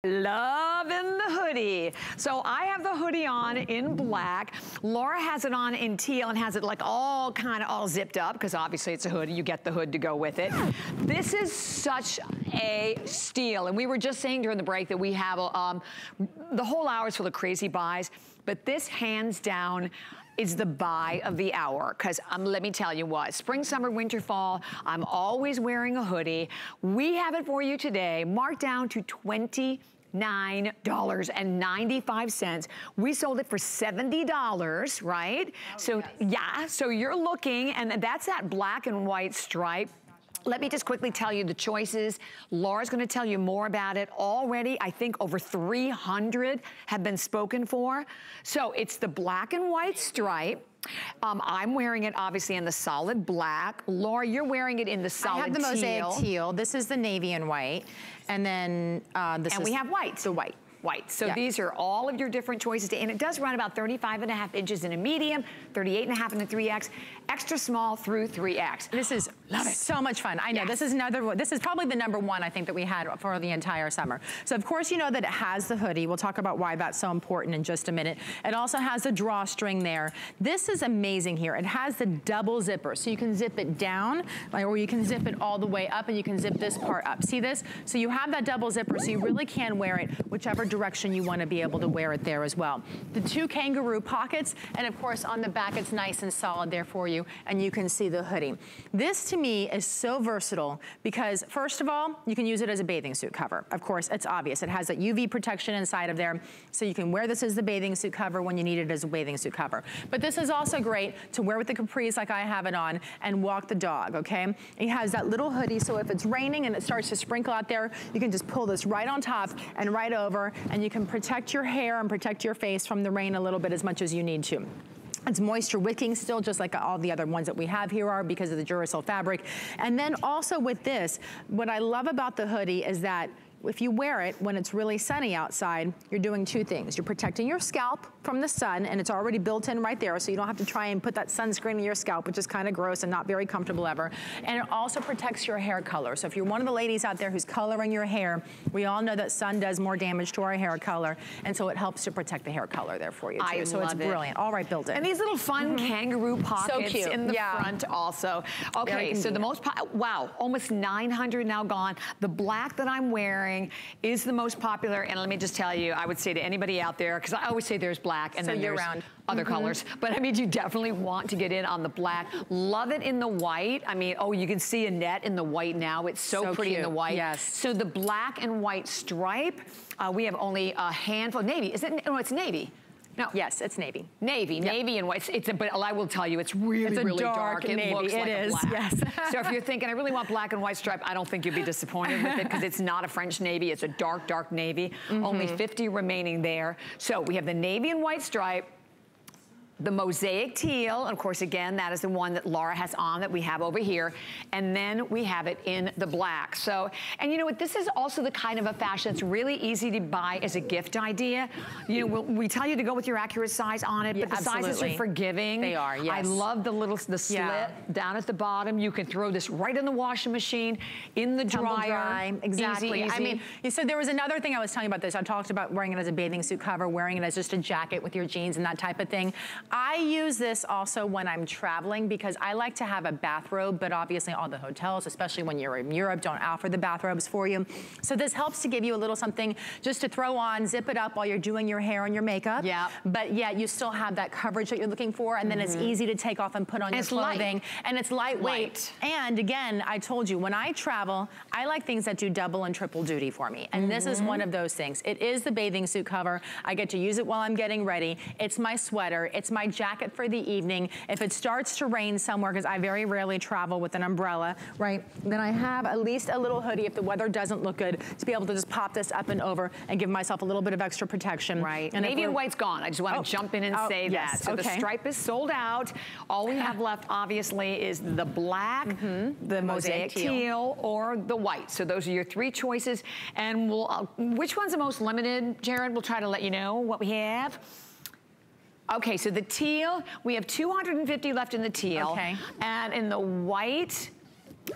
Loving the hoodie. So I have the hoodie on in black. Laura has it on in teal and has it like all zipped up because obviously it's a hoodie. You get the hood to go with it. This is such a steal. And we were just saying during the break that we have the whole hour is full of crazy buys, but this hands down is the buy of the hour, because let me tell you what, spring, summer, winter, fall, I'm always wearing a hoodie. We have it for you today, marked down to $29.95. We sold it for $70, right? Oh, so yes. Yeah, so you're looking, and that's that black and white stripe. Let me just quickly tell you the choices. Laura's gonna tell you more about it. Already, I think over 300 have been spoken for. So it's the black and white stripe. I'm wearing it obviously in the solid black. Laura, you're wearing it in the solid teal. I have the mosaic teal. This is the navy and white. And then we have white. The white. So yeah. These are all of your different choices. And it does run about 35.5 inches in a medium, 38.5 in a 3X, extra small through 3X. This is so much fun. I know, yes. This is probably the #1 I think that we had for the entire summer. So of course you know that it has the hoodie. We'll talk about why that's so important in just a minute. It also has the drawstring there. This is amazing here. It has the double zipper. So you can zip it down, or you can zip it all the way up, and you can zip this part up. See this? So you have that double zipper, so you really can wear it whichever direction you want to be able to wear it there as well. The 2 kangaroo pockets, and of course on the back it's nice and solid there for you, and you can see the hoodie. This to me is so versatile because first of all, you can use it as a bathing suit cover. Of course, it's obvious. It has that UV protection inside of there, so you can wear this as the bathing suit cover when you need it as a bathing suit cover. But this is also great to wear with the capris like I have it on and walk the dog, okay? It has that little hoodie, so if it's raining and it starts to sprinkle out there, you can just pull this right on top and right over, and you can protect your hair and protect your face from the rain a little bit as much as you need to. It's moisture wicking still, just like all the other ones that we have here are because of the Duracell fabric. And then also with this, what I love about the hoodie is that if you wear it when it's really sunny outside, you're doing 2 things. You're protecting your scalp from the sun, and it's already built in right there, so you don't have to try and put that sunscreen in your scalp, which is kind of gross and not very comfortable ever. And it also protects your hair color. So if you're one of the ladies out there who's coloring your hair, we all know that sun does more damage to our hair color, and so it helps to protect the hair color there for you too. So it's brilliant. All right, built in. And these little fun kangaroo pockets in the front also. Okay, so the most, wow, almost 900 now gone. The black that I'm wearing is the most popular, and let me just tell you, I would say to anybody out there, because I always say there's black and then there's other colors, but I mean, you definitely want to get in on the black. Love it in the white. I mean, oh, you can see Annette in the white now. It's so pretty in the white. Yes. So the black and white stripe, we have only a handful. Navy, is it? No, it's navy. No. Yes, it's navy. Navy and white. But I will tell you, it's really dark. It looks like a black. Yes. So if you're thinking, I really want black and white stripe, I don't think you'll be disappointed with it because it's not a French navy. It's a dark, dark navy. Only 50 remaining there. So we have the navy and white stripe, the mosaic teal, and of course, again, that is the one that Laura has on that we have over here. And then we have it in the black. So, and you know what, this is also the kind of a fashion that's really easy to buy as a gift idea. You know, we tell you to go with your accurate size on it, but the sizes are forgiving. They are, yes. I love the slit down at the bottom. You can throw this right in the washing machine, in the dryer. Exactly. Easy. I mean, so there was another thing I was telling you about this. I talked about wearing it as a bathing suit cover, wearing it as just a jacket with your jeans and that type of thing. I use this also when I'm traveling because I like to have a bathrobe, but obviously all the hotels, especially when you're in Europe, don't offer the bathrobes for you. So this helps to give you a little something just to throw on, zip it up while you're doing your hair and your makeup. Yeah. But yet you still have that coverage that you're looking for, and then it's easy to take off and put on your clothing. And it's lightweight. And again, I told you, when I travel, I like things that do double and triple duty for me. And this is one of those things. It is the bathing suit cover. I get to use it while I'm getting ready. It's my sweater. It's my jacket for the evening. If it starts to rain somewhere, because I very rarely travel with an umbrella, right, then I have at least a little hoodie if the weather doesn't look good to be able to just pop this up and over and give myself a little bit of extra protection. Right. And navy and white's gone. I just want to jump in and say that. So the stripe is sold out. All we have left, obviously, is the black, the mosaic teal, or the white. So those are your 3 choices. And we'll, which one's the most limited, Jared? We'll try to let you know what we have. Okay, so the teal, we have 250 left in the teal. Okay. And in the white,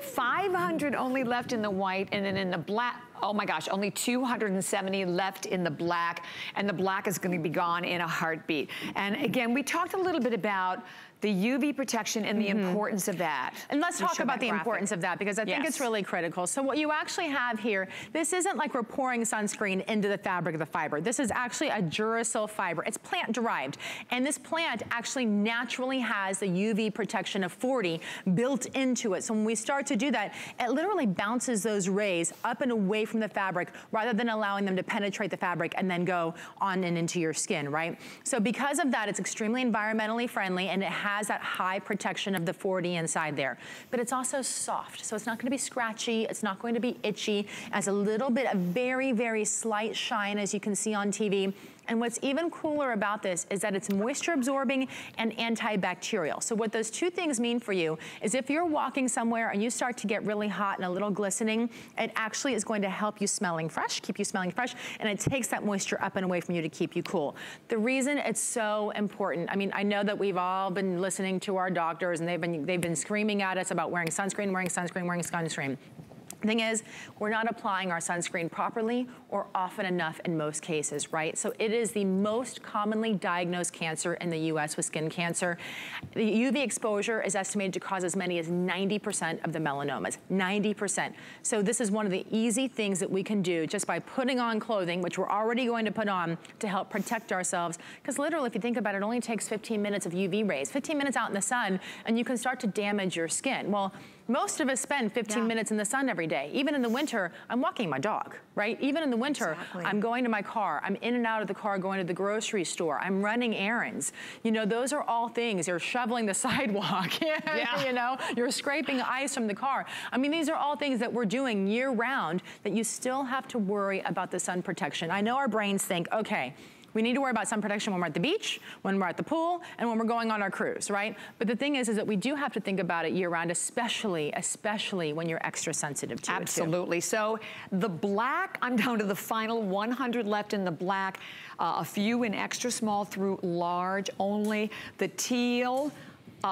500 only left in the white, and then in the black, oh my gosh, only 270 left in the black, and the black is gonna be gone in a heartbeat. And again, we talked a little bit about the UV protection and the importance of that. And let's talk about the importance of that, because I think it's really critical. So what you actually have here, this isn't like we're pouring sunscreen into the fabric of the fiber. This is actually a Duracell fiber. It's plant derived. And this plant actually naturally has the UV protection of 40 built into it. So when we start to do that, it literally bounces those rays up and away from the fabric rather than allowing them to penetrate the fabric and then go on and into your skin, right? So because of that, it's extremely environmentally friendly, and it has that high protection of the 40 inside there. But it's also soft, so it's not gonna be scratchy, it's not going to be itchy. It has a little bit of very, very slight shine, as you can see on TV. And what's even cooler about this is that it's moisture absorbing and antibacterial. So what those two things mean for you is if you're walking somewhere and you start to get really hot and a little glistening, it actually is going to help you smelling fresh, keep you smelling fresh, and it takes that moisture up and away from you to keep you cool. The reason it's so important, I mean, I know that we've all been listening to our doctors and they've been screaming at us about wearing sunscreen, wearing sunscreen, wearing sunscreen. The thing is, we're not applying our sunscreen properly or often enough in most cases, right? So it is the most commonly diagnosed cancer in the US with skin cancer. The UV exposure is estimated to cause as many as 90% of the melanomas, 90%. So this is one of the easy things that we can do just by putting on clothing, which we're already going to put on to help protect ourselves. Because literally, if you think about it, it only takes 15 minutes of UV rays, 15 minutes out in the sun, and you can start to damage your skin. Well, most of us spend 15 minutes in the sun every day. Even in the winter, I'm walking my dog, right? Even in the winter, I'm going to my car. I'm in and out of the car going to the grocery store. I'm running errands. You know, those are all things. You're shoveling the sidewalk. You know, you're scraping ice from the car. I mean, these are all things that we're doing year round that you still have to worry about the sun protection. I know our brains think, okay, we need to worry about sun protection when we're at the beach, when we're at the pool, and when we're going on our cruise, right? But the thing is that we do have to think about it year round, especially when you're extra sensitive to it too. Absolutely. So the black, I'm down to the final 100 left in the black, a few in extra small through large only. The teal,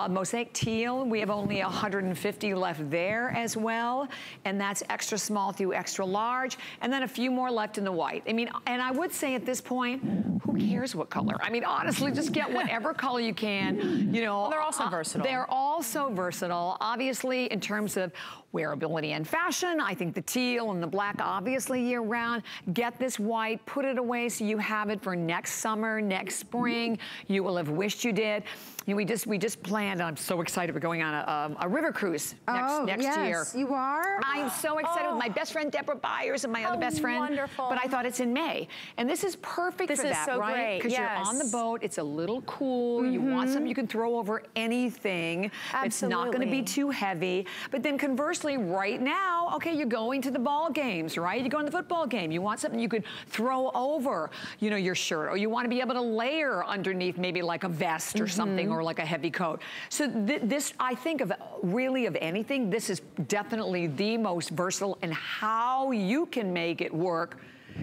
Mosaic teal, we have only 150 left there as well, and that's extra small through extra large, and then a few more left in the white. I mean, and I would say at this point, who cares what color? I mean, honestly, just get whatever color you can, you know. Well, they're also versatile. They're also versatile. Obviously, in terms of wearability and fashion, I think the teal and the black, obviously year round. Get this white, put it away so you have it for next summer, next spring. You will have wished you did. You know, we just planned, I'm so excited, we're going on a river cruise next year. Yes, you are? I'm so excited with my best friend Deborah Byers and my other best friend. Wonderful. But I thought it's in May. And this is perfect for that, right? This is so great, Because you're on the boat, it's a little cool, you want something you can throw over anything. Absolutely. It's not gonna be too heavy. But then conversely, right now, okay, you're going to the ball games, right? You're going to the football game. You want something you could throw over, you know, your shirt, or you want to be able to layer underneath maybe like a vest or something, or like a heavy coat. So this, I think of really of anything, this is definitely the most versatile in how you can make it work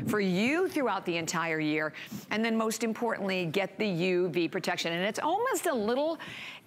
for you throughout the entire year. And then most importantly, get the UV protection. And it's almost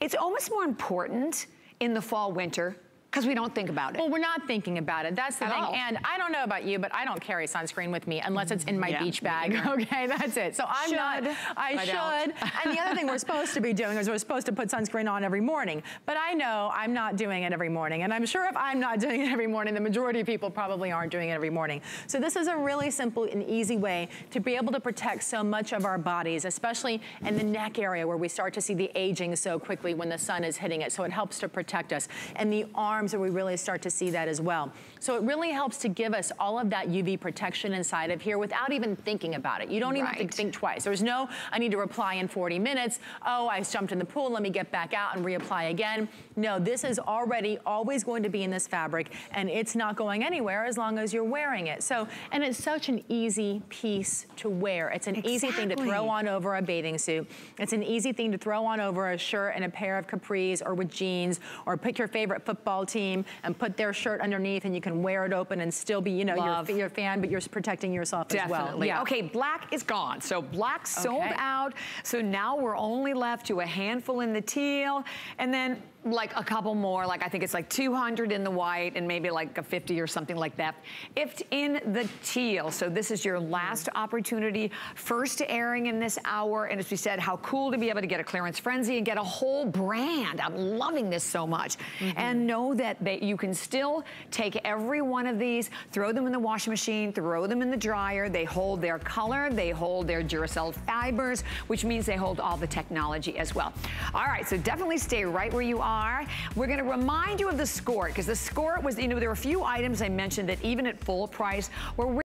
it's almost more important in the fall, winter, because we don't think about it. Well, we're not thinking about it. That's the thing. And I don't know about you, but I don't carry sunscreen with me unless it's in my beach bag. Okay, that's it. So I should. And the other thing we're supposed to be doing is we're supposed to put sunscreen on every morning. But I know I'm not doing it every morning. And I'm sure if I'm not doing it every morning, the majority of people probably aren't doing it every morning. So this is a really simple and easy way to be able to protect so much of our bodies, especially in the neck area where we start to see the aging so quickly when the sun is hitting it. So it helps to protect us. And the arms, where we really start to see that as well. So it really helps to give us all of that UV protection inside of here without even thinking about it. You don't even have to think twice. There's no, I need to reply in 40 minutes. Oh, I jumped in the pool, let me get back out and reapply again. No, this is already always going to be in this fabric, and it's not going anywhere as long as you're wearing it. So, and it's such an easy piece to wear. It's an easy thing to throw on over a bathing suit. It's an easy thing to throw on over a shirt and a pair of capris, or with jeans, or pick your favorite football team and put their shirt underneath, and you can wear it open and still be, you know, your fan, but you're protecting yourself as well. Yeah. Okay, black is gone. So black sold out. So now we're only left to a handful in the teal. And then like a couple more, like I think it's like 200 in the white and maybe like a 50 or something like that. If in the teal, so this is your last opportunity, first airing in this hour, and as we said, how cool to be able to get a clearance frenzy and get a whole brand. I'm loving this so much. And know that you can still take every one of these, throw them in the washing machine, throw them in the dryer. They hold their color, they hold their Duracell fibers, which means they hold all the technology as well. All right, so definitely stay right where you are. We're going to remind you of the Skort, because the Skort was, you know, there were a few items I mentioned that even at full price were